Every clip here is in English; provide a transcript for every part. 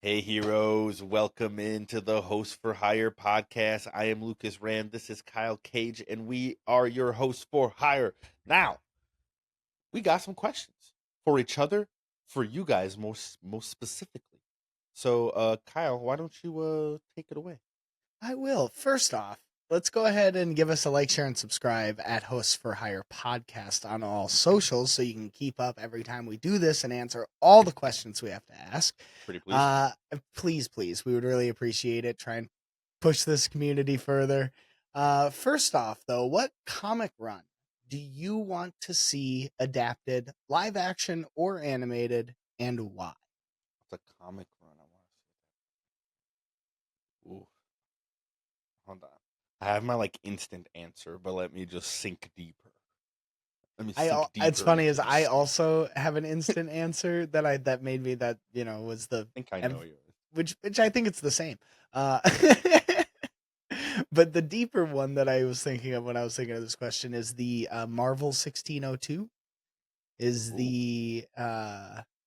Hey heroes, welcome into the Host for Hire podcast. I am Lucas Rand. This is Kyle Cage, and we are your hosts for hire. Now, we got some questions for each other, for you guys most specifically. So, Kyle, why don't you take it away? I will. First off, let's go ahead and give us a like, share, and subscribe at Hosts for Hire podcast on all socials so you can keep up every time we do this and answer all the questions we have to ask. Pretty please. Please, we would really appreciate it. Try and push this community further. First off, though, what comic run do you want to see adapted, live action or animated, and why? It's a comic run. I want to see. Ooh, hold on. I have my instant answer, but let me just sink deeper. Let me sink It's deeper funny into as the I sea. also have an instant answer that made me was the I think I know and yours. which I think it's the same. Uh but the deeper one that I was thinking of when I was thinking of this question is the Marvel 1602 is Ooh. the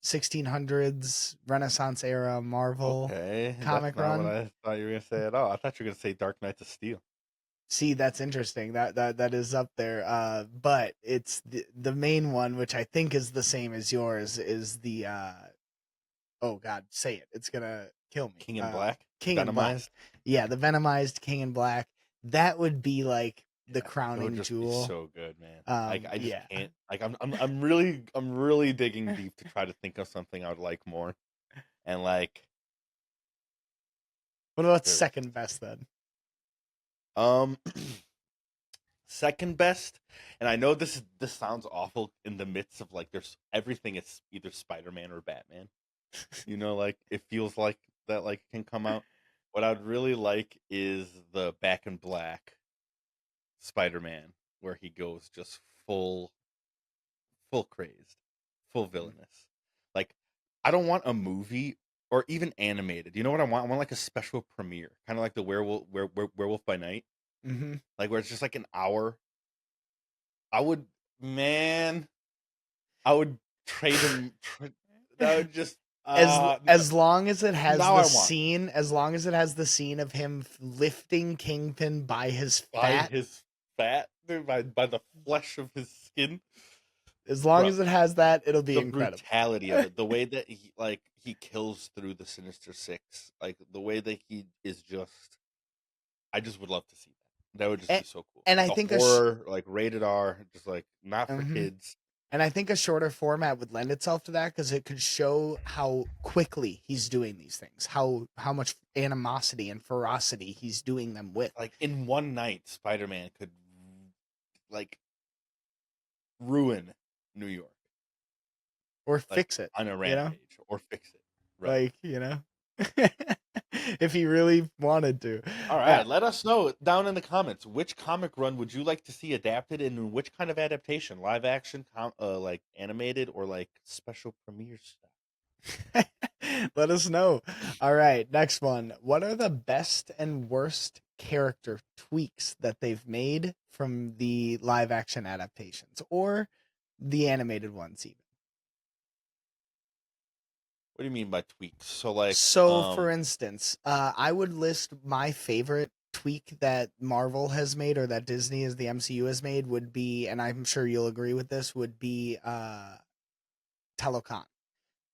1600s Renaissance era Marvel Okay, that's comic not what run. I thought you were gonna say at all. I thought you were gonna say Dark Knights of Steel. See, that's interesting. That is up there. But it's the main one, which I think is the same as yours, is the oh god, say it. It's gonna kill me. King in Black, King in Black. Venomized. Yeah, the Venomized King in Black. That would be like the Yeah, that would crowning just be jewel. so good, man. I just Yeah. can't. I'm really digging deep to try to think of something I would like more, and What about there's second best then? um second best, and I know this sounds awful in the midst of there's everything is either Spider Man or Batman. It feels like that can come out. What I'd really like is the Back in Black Spider-Man, where he goes just full crazed, full villainous. Like, I don't want a movie or even animated. You know what I want? I want like a special premiere, kind of like the Werewolf by Night, Mm-hmm. like where it's just like an hour. I would, man, I would trade him. That would just As long as it has now the I want scene, as long as it has the scene of him lifting Kingpin by his by fat, his fat, dude, by the flesh of his skin, as long bro. as it has that, it'll be The incredible. brutality of it, the way that he kills through the Sinister Six, like the way that he is just, I just would love to see that. That would just and, be so cool. and Like I a think horror, like rated R, just not for mhm. kids. And I think a shorter format would lend itself to that because it could show how quickly he's doing these things, how much animosity and ferocity he's doing them with, Like in one night, Spider-Man could like ruin New York, or like fix it. on a You know, rampage or fix it. Right. like if he really wanted to. All Yeah. right, let us know down in the comments which comic run would you like to see adapted, and which kind of adaptation, live action, like animated, or like special premiere stuff. Let us know. All right, next one. What are the best and worst character tweaks that they've made from the live action adaptations or the animated ones even? What do you mean by tweaks? So So, for instance, I would list my favorite tweak that Marvel has made or that Disney as the MCU has made would be, and I'm sure you'll agree with this, would be Talokan.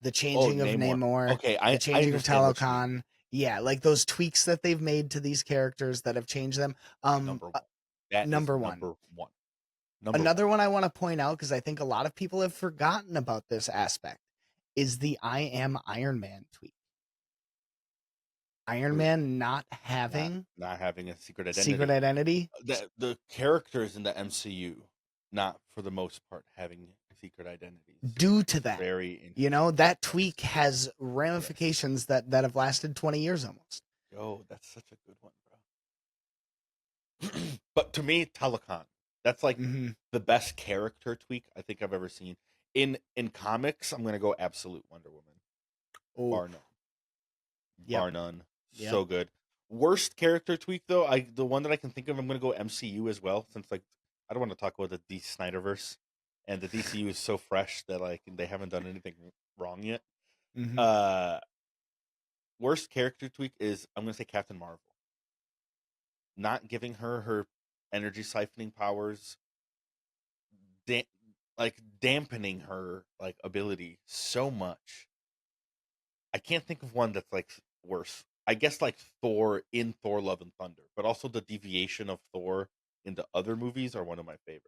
The oh, changing of Namor. Namor, Okay, the I changing of understand what you mean. Talokan. Yeah, like those tweaks that they've made to these characters that have changed them. Number one. That is Number one. number one. Number one. Another one I want to point out because I think a lot of people have forgotten about this aspect is the I am Iron Man tweak. Iron True. Man not Not having not having a secret secret identity. identity The characters in the MCU, not for the most part having secret identities, due to is that. very You know, interesting. that Yes. tweak has Yes. ramifications that have lasted 20 years almost. Yo, that's such a good one, bro. But to me, Talokan, that's like Mm-hmm. the best character tweak I think I've ever seen. In comics, I'm gonna go Absolute Wonder Woman, Oh, bar none, yep, bar none. yep. So good. Worst character tweak though, the one that I can think of, I'm gonna go MCU as well, since I don't want to talk about the D Snyderverse, and the DCU is so fresh that they haven't done anything wrong yet. Mm-hmm. Uh, worst character tweak is I'm gonna say Captain Marvel. Not giving her energy siphoning powers, da- like dampening her like ability so much. I can't think of one that's like worse. I guess like Thor in Thor: Love and Thunder, but also the deviation of Thor into other movies are one of my favorites.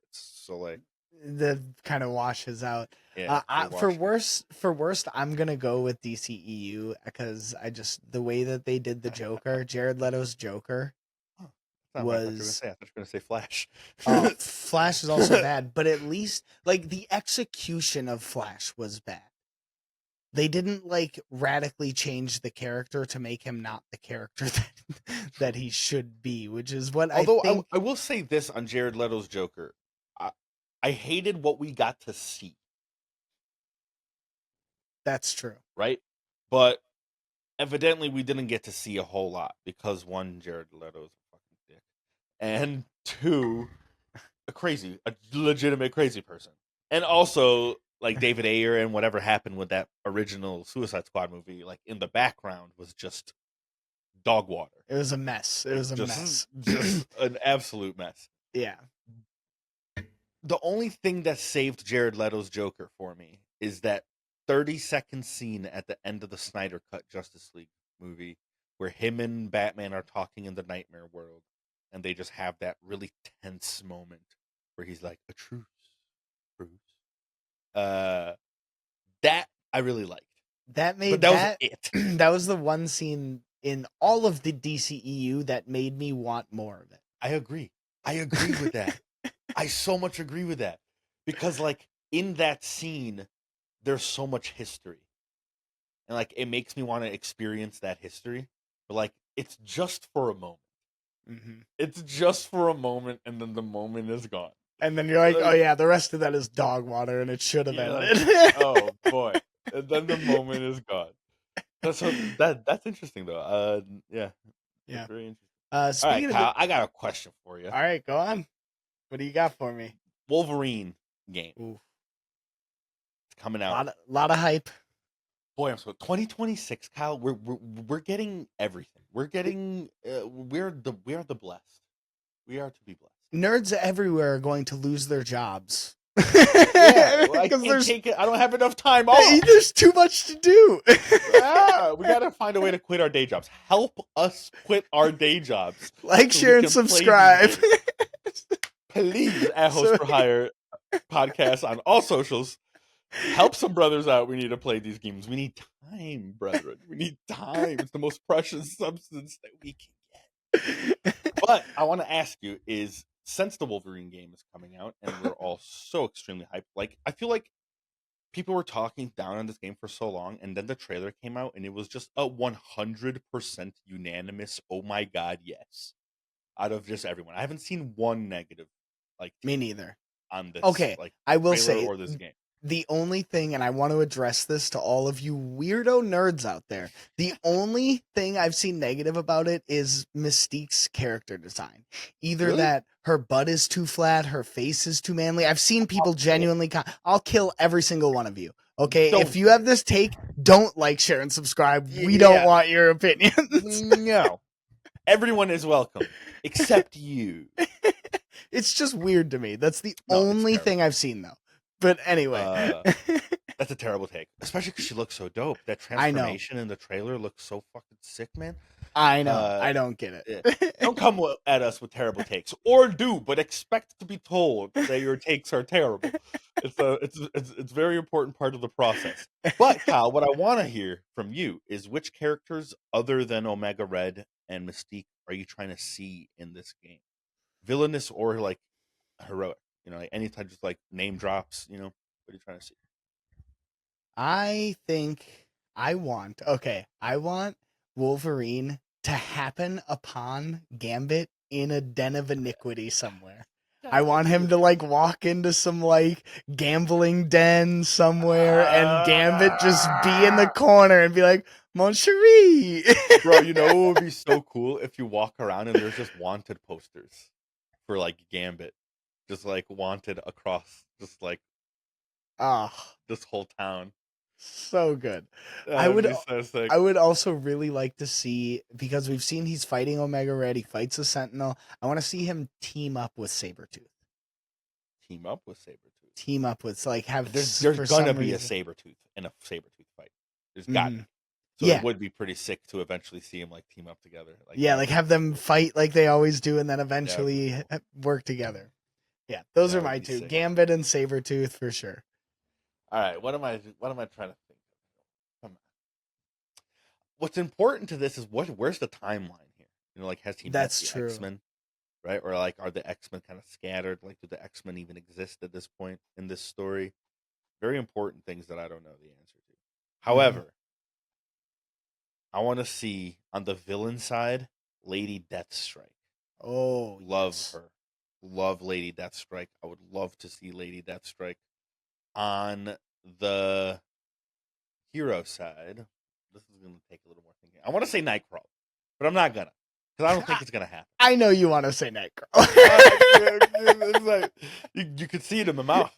So like, That kind of washes out. yeah, they For wash. worst, I'm gonna go with DCEU because I just the way that they did the Joker, Jared Leto's Joker Huh, that's not what I thought you were gonna was say. I thought you were gonna say Flash. Flash is also bad, but at least like the execution of Flash was bad. They didn't like radically change the character to make him not the character that he should be, which is what I Although think. I will say this on Jared Leto's Joker, I, I hated what we got to see, That's true. right? But evidently we didn't get to see a whole lot because one, Jared Leto's a fucking dick, and two, a legitimate crazy person, and also like David Ayer and whatever happened with that original Suicide Squad movie, like in the background was just dog water, It was a mess. It like was a mess. just an absolute mess. Yeah. The only thing that saved Jared Leto's Joker for me is that 30-second scene at the end of the Snyder Cut Justice League movie where him and Batman are talking in the nightmare world and they just have that really tense moment where he's like, a truce, Bruce. Uh that I really liked. That But made that was that it. that was the one scene in all of the DCEU that made me want more of it. I agree. I agree with that. I so much agree with that. Because like in that scene, there's so much history. And like it makes me want to experience that history, but like it's just for a moment. Hmm. It's just for a moment, and then the moment is gone. And then you're like, oh Like, yeah, the rest of that is dog water, and it should have yeah, like ended. oh boy, and then the moment is gone. That's interesting though. Yeah, that's Yeah. very interesting. All right, Speaking of the, Kyle, I got a question for you. all right, go on. What do you got for me? Wolverine game. Ooh, It's coming out. lot of hype. Boy, I'm so 2026, Kyle. We're getting everything. We are the blessed. We are to be blessed. Nerds everywhere are going to lose their jobs Yeah, well, I because can't take it. I don't have enough time off. there's too much to do. Ah, we gotta find a way to quit our day jobs. Help us quit our day jobs Like, so we share, and can play these subscribe. games. Please, at Host So for Hire podcast on all socials. Help some brothers out. We need to play these games. We need time, brethren. We need time. It's the most precious substance that we can get. But I want to ask you: is since the Wolverine game is coming out and we're all so extremely hyped, like I feel like people were talking down on this game for so long, and then the trailer came out, and it was just a 100% unanimous. Oh my god, yes! Out of just everyone, I haven't seen one negative like me take neither. on this Okay, like I will trailer say or this game. the only thing, and I want to address this to all of you weirdo nerds out there, the only thing I've seen negative about it is Mystique's character design. Either Really? that her butt is too flat, her face is too manly. I've seen people Oh, genuinely. I'll kill every single one of you. Okay, if don't you do have it. this take, don't like, share, and subscribe. We don't Yeah, want your opinions. no. Everyone is welcome except you. It's just weird to me. That's the No, it's only terrible. thing I've seen though. But anyway, Uh, that's a terrible take, especially because she looks so dope. That I know. transformation in the trailer looks so fucking sick, man. I know. Uh, I don't get yeah. it. Don't come at us with terrible takes, or do, but expect to be told that your takes are terrible. It's a very important part of the process. But Kyle, what I want to hear from you is which characters other than Omega Red and Mystique are you trying to see in this game? Villainous or like heroic? You know, like anytime just like name drops. You know, what are you trying to see? I think I want Wolverine to happen upon Gambit in a den of iniquity somewhere. I God want him to like walk into some like gambling den somewhere and Gambit just be in the corner and be like, Mon Cherie. Bro, you know what would be so cool if you walk around and there's just wanted posters for like Gambit, just like wanted across just like Oh, this whole town. So good. I That would would be so sick. I would also really like to see, because we've seen he's fighting Omega Red, he fights a Sentinel. I want to see him team up with Sabretooth. Team up with Sabretooth. Team up with, like, have There's for gonna some be a reason. Sabretooth in a Sabretooth fight. There's got to Hmm. be. So it Yeah. would be pretty sick to eventually see him like team up together. Like Yeah, that like would be have them cool. fight like they always do and then That would be eventually cool. work together. Yeah, those are That would my be two. sick. Gambit and Sabretooth for sure. All right, what am I trying to think of? Come on. What's important to this is where's the timeline here? You know, like has he met That's the true. X-Men? Right? Or like are the X-Men kind of scattered? Like do the X-Men even exist at this point in this story? Very important things that I don't know the answer to. Hmm. However, I want to see on the villain side Lady Deathstrike. Oh, Love yes. her. Love Lady Deathstrike. I would love to see Lady Deathstrike on the hero side. This is going to take a little more thinking. I want to say Nightcrawler, but I'm not gonna because I don't think it's gonna happen. I know you want to say Nightcrawler. It's like you could see it in my mouth.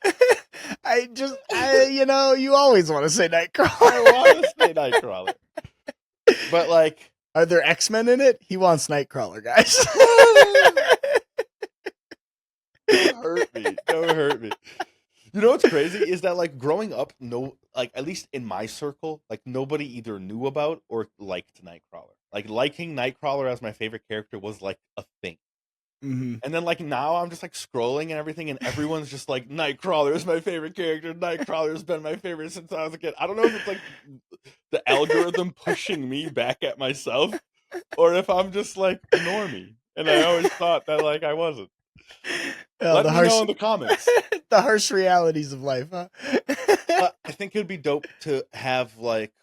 You always want to say I Nightcrawler. want to say Nightcrawler, but like, Are there X-Men in it? He wants Nightcrawler, guys. don't hurt me. Don't hurt me. You know what's crazy is that like growing up, no, like at least in my circle, like nobody either knew about or liked Nightcrawler. Like liking Nightcrawler as my favorite character was like a thing. Hmm. And then like now I'm just like scrolling and everything, and everyone's just like Nightcrawler is my favorite character. Nightcrawler has been my favorite since I was a kid. I don't know if it's like the algorithm pushing me back at myself, or if I'm just like a normie, and I always thought that like I wasn't. Oh, Let me know in the comments. the harsh realities of life, huh? But I think it'd be dope to have like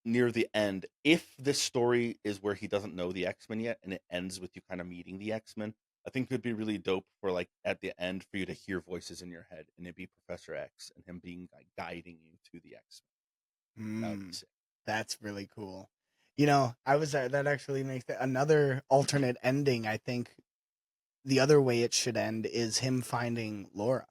near the end, if this story is where he doesn't know the X-Men yet and it ends with you kind of meeting the X-Men, I think it'd be really dope for like at the end for you to hear voices in your head and it'd be Professor X and him being like guiding you to the X-Men. That would be sick. That's really cool. That actually makes another alternate ending. I think the other way it should end is him finding Laura.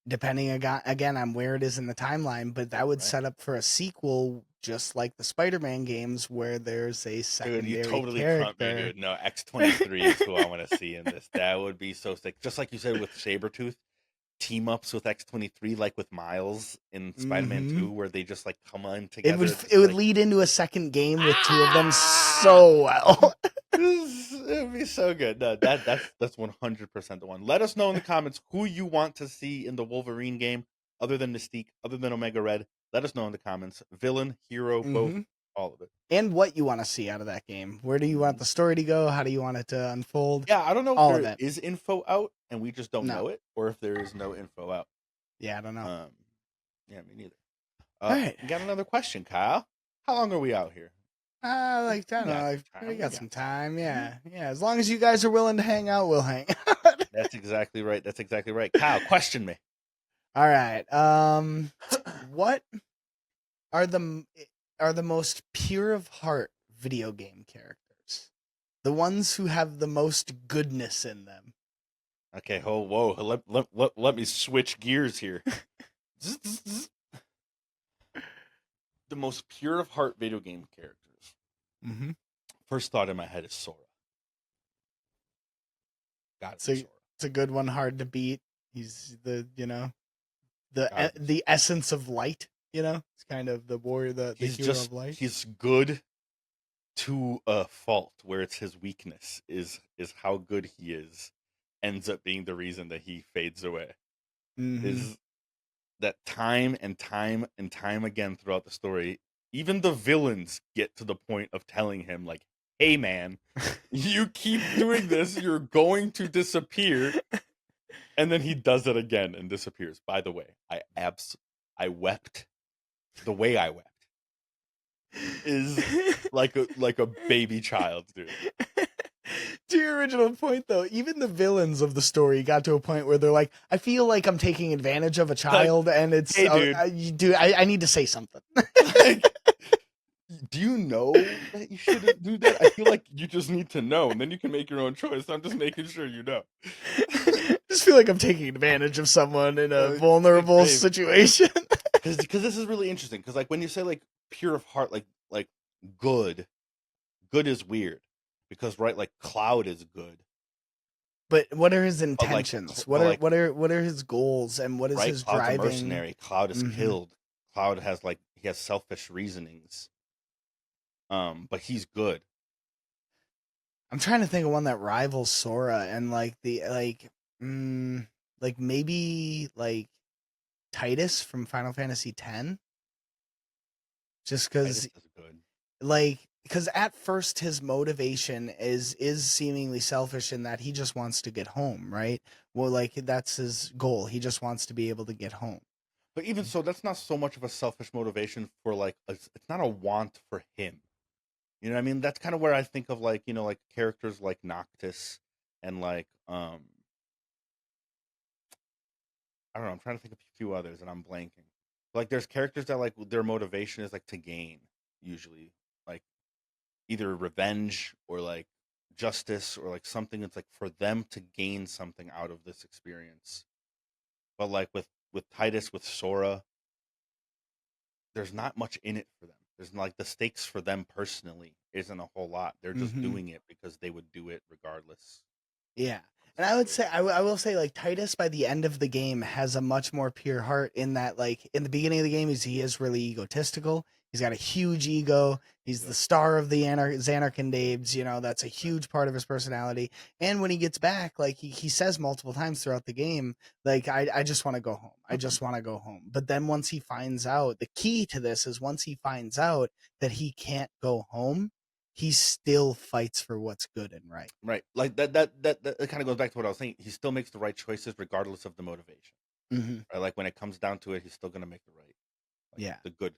Depending again on where it is in the timeline, but that would Right? set up for a sequel, just like the Spider-Man games, where there's a Dude, you secondary totally trumped me, character. dude. No, X-23 is who I want to see in this. That would be so sick. Just like you said with Sabretooth, team ups with X-23, like with Miles in Spider-Man Hmm. 2, where they just like come on It together. would Just it would like, lead into a second game with two of them ah! so well. It would be so good. No, that's 100% the one. Let us know in the comments who you want to see in the Wolverine game, other than Mystique, other than Omega Red. Let us know in the comments. Villain, hero, both, Hmm. all of it. And what you want to see out of that game. Where do you want Mhm. the story to go? How do you want it to unfold? Yeah, I don't know if All of there it. is info out and we just don't No. know it, or if there is no info out. Yeah, I don't know. Um, yeah, me neither. All right. We got another question, Kyle. How long are we out here? I We don't know. got some Like, we time. We got got some some time. time. Yeah. As long as you guys are willing to hang out, we'll hang out. That's exactly right. That's exactly right. Kyle, question me. All right. What are the most pure of heart video game characters? The ones who have the most goodness in them. Okay, whoa. Let me switch gears here. The most pure of heart video game characters. Mm-hmm. First thought in my head is Sora. Gotta be Sora. It's a good one, hard to beat. He's Gotta be the essence of light. It's kind of the warrior, the hero of light. He's good to a fault, where it's his weakness is how good he is ends up being the reason that he fades away. Mm-hmm. Is that time and time and time again throughout the story, even the villains get to the point of telling him like, hey man, you keep doing this, you're going to disappear. And then he does it again and disappears. By the way, I wept. The way I wept is like a baby child, dude. To your original point, though, even the villains of the story got to a point where they're like, "I feel like I'm taking advantage of a child, and it's hey, dude, I need to say something." Like, do you know that you shouldn't do that? I feel like you just need to know, and then you can make your own choice. I'm just making sure you know. Just feel like I'm taking advantage of someone in a vulnerable situation. because this is really interesting. Because like when you say like pure of heart, like good, good is weird. Because right, like Cloud is good, But what are his but like intentions? but like What are his goals, and what is right, his Cloud's a driving? mercenary. Cloud is Hmm. killed. Cloud has like he has selfish reasonings. But he's good. I'm trying to think of one that rivals Sora, and mm, like maybe like Titus from Final Fantasy X, just Titus because is good. because at first his motivation is seemingly selfish in that he just wants to get home, right? Well, like that's his goal. He just wants to be able to get home. But even so, that's not so much of a selfish motivation for like it's not a want for him. You know what I mean? That's kind of where I think of like, like characters like Noctis and like I don't know, I'm trying to think of a few others and I'm blanking. Like there's characters that like their motivation is like to gain usually. Like either revenge or like justice or like something that's like for them to gain something out of this experience. But like with Titus with Sora, there's not much in it for them. There's like the stakes for them personally isn't a whole lot. They're just Hmm. doing it because they would do it regardless Yeah. of And the I would say, situation. I will say, like, Titus by the end of the game has a much more pure heart in that, like, in the beginning of the game, he is really egotistical. He's got a huge ego. He's the Yep. star of the Xanarkandabes. That's a Right. huge part of his personality. And when he gets back, like, he says multiple times throughout the game, like, I just want to go home. I just want to go home. But then once he finds out, the key to this is once he finds out that he can't go home, he still fights for what's good and right. Right. Like that kind of goes back to what I was saying. He still makes the right choices regardless of the motivation. Hmm. Right? Like when it comes down to it, he's still gonna make the right, like Yeah. the good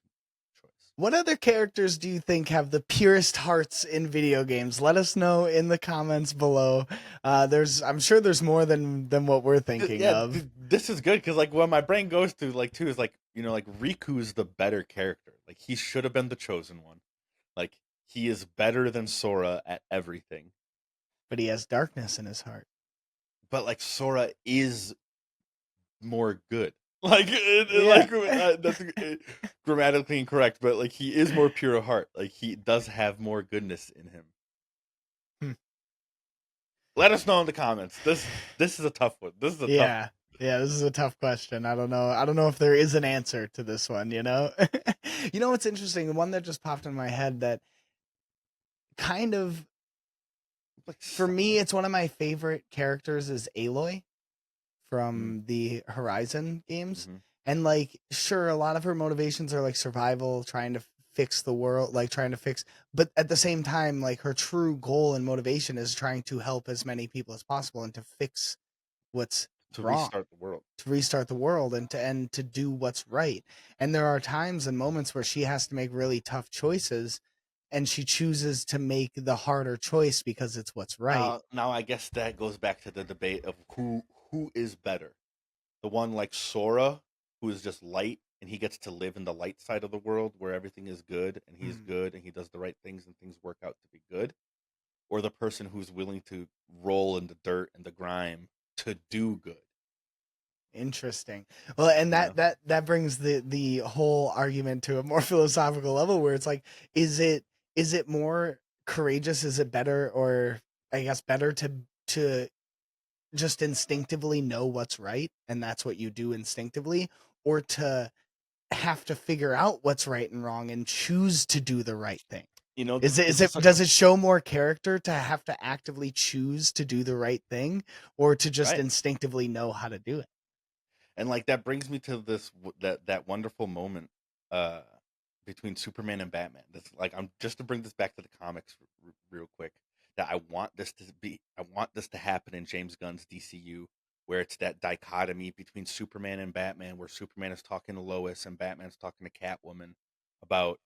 choice. What other characters do you think have the purest hearts in video games? Let us know in the comments below. I'm sure there's more than what we're thinking Yeah, of. this is good because like what my brain goes to like too is like like Riku's the better character. Like he should have been the chosen one. Like he is better than Sora at everything. But he has darkness in his heart. But like Sora is more good. Like Yeah. that's grammatically incorrect, but like he is more pure of heart. Like he does have more goodness in him. Hmm. Let us know in the comments. This is a tough one. This is a tough Yeah. Yeah, this is a tough question. I don't know. I don't know if there is an answer to this one, you know? You know what's interesting? The one that just popped in my head that kind of like for me, solid. it's one of my favorite characters is Aloy Mm-hmm. from the Horizon games. Mm-hmm. And like, sure, a lot of her motivations are like survival, trying to fix the world, like trying to fix, but at the same time, like her true goal and motivation is trying to help as many people as possible and to fix what's To wrong, restart the world. to restart the world and to do what's right. And there are times and moments where she has to make really tough choices and she chooses to make the harder choice because it's what's right. Now I guess that goes back to the debate of who is better. The one like Sora, who is just light and he gets to live in the light side of the world where everything is good and he's Mm, good and he does the right things and things work out to be good, or the person who's willing to roll in the dirt and the grime to do good. interesting. Well, and You know, that brings the whole argument to a more philosophical level where it's like, is it more courageous? Is it better, or I guess better to just instinctively know what's right and that's what you do instinctively, or to have to figure out what's right and wrong and choose to do the right thing? Is this is it such a does it show more character to have to actively choose to do the right thing or to just right. instinctively know how to do it? And like that brings me to that wonderful moment uh between Superman and Batman. That's like I'm just to bring this back to the comics real quick. That I want this to happen in James Gunn's DCU where it's that dichotomy between Superman and Batman where Superman is talking to Lois and Batman's talking to Catwoman about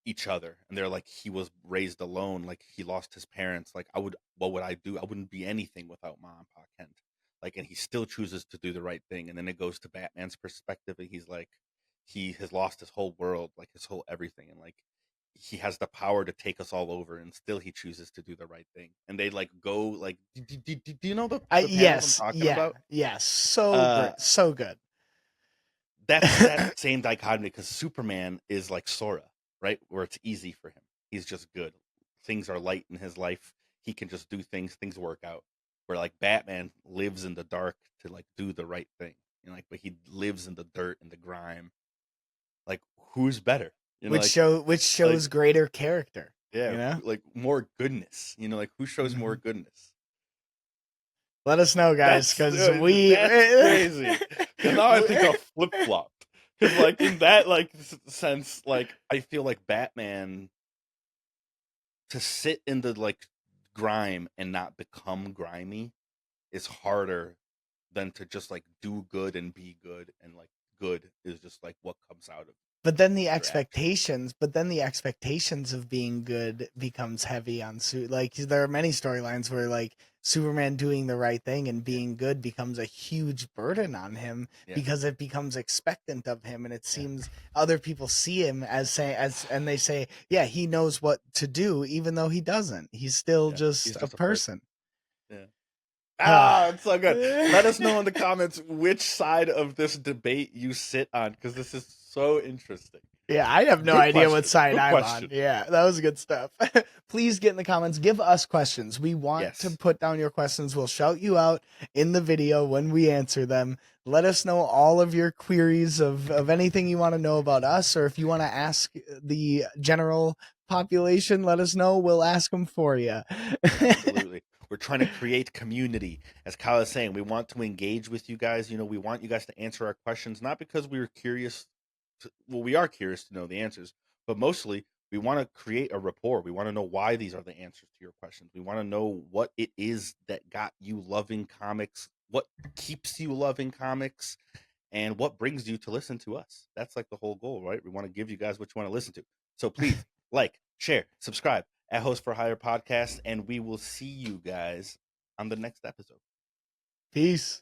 each other, and they're like he was raised alone, like he lost his parents. Like what would I do? I wouldn't be anything without mom and pa Kent. Like, and he still chooses to do the right thing. And then it goes to Batman's perspective and he's like he has lost his whole world, like his whole everything, and like he has the power to take us all over and still he chooses to do the right thing. And they like go like do you know I the panels I'm Yes, talking yeah, about? yes, so uh great, so good. that's that same dichotomy because Superman is like Sora, right? Where it's easy for him. He's just good. Things are light in his life. He can just do things work out. Where like Batman lives in the dark to like do the right thing. Like but he lives in the dirt and the grime. Like who's better? which Like shows greater character. yeah, You know, like more goodness. Like who shows more Mhm. goodness? Let us know, guys, because we That's crazy. Because now I think I'll flip flop. Because like in that like sense, like I feel like Batman to sit in the like grime and not become grimy is harder than to just like do good and be good, and like good is just like what comes out of your actions. but then the expectations of being good becomes heavy on like there are many storylines where like Superman doing the right thing and Yeah, being good becomes a huge burden on him yeah, because it becomes expectant of him, and it yeah, seems other people see him as say as and they say, yeah, he knows what to do even though he doesn't. He's still yeah. just He's a just a person. person. Yeah. Ah, it's so good. Let us know in the comments which side of this debate you sit on, because this is so interesting. Yeah, I have no Good idea what question. side Good I'm on. question. Yeah, that was good stuff. Please get in the comments. Give us questions. We want to Yes. put down your questions. We'll shout you out in the video when we answer them. Let us know all of your queries of anything you want to know about us, or if you want to ask the general population, let us know. We'll ask them for you. Absolutely. We're trying to create community. As Kyle is saying, we want to engage with you guys. We want you guys to answer our questions, not because we are curious. Well, we are curious to know the answers, but mostly we want to create a rapport. We want to know why these are the answers to your questions. We want to know what it is that got you loving comics, what keeps you loving comics, and what brings you to listen to us. That's like the whole goal, right? We want to give you guys what you want to listen to. So please like, share, subscribe at Hosts4Hire podcast, and we will see you guys on the next episode. Peace.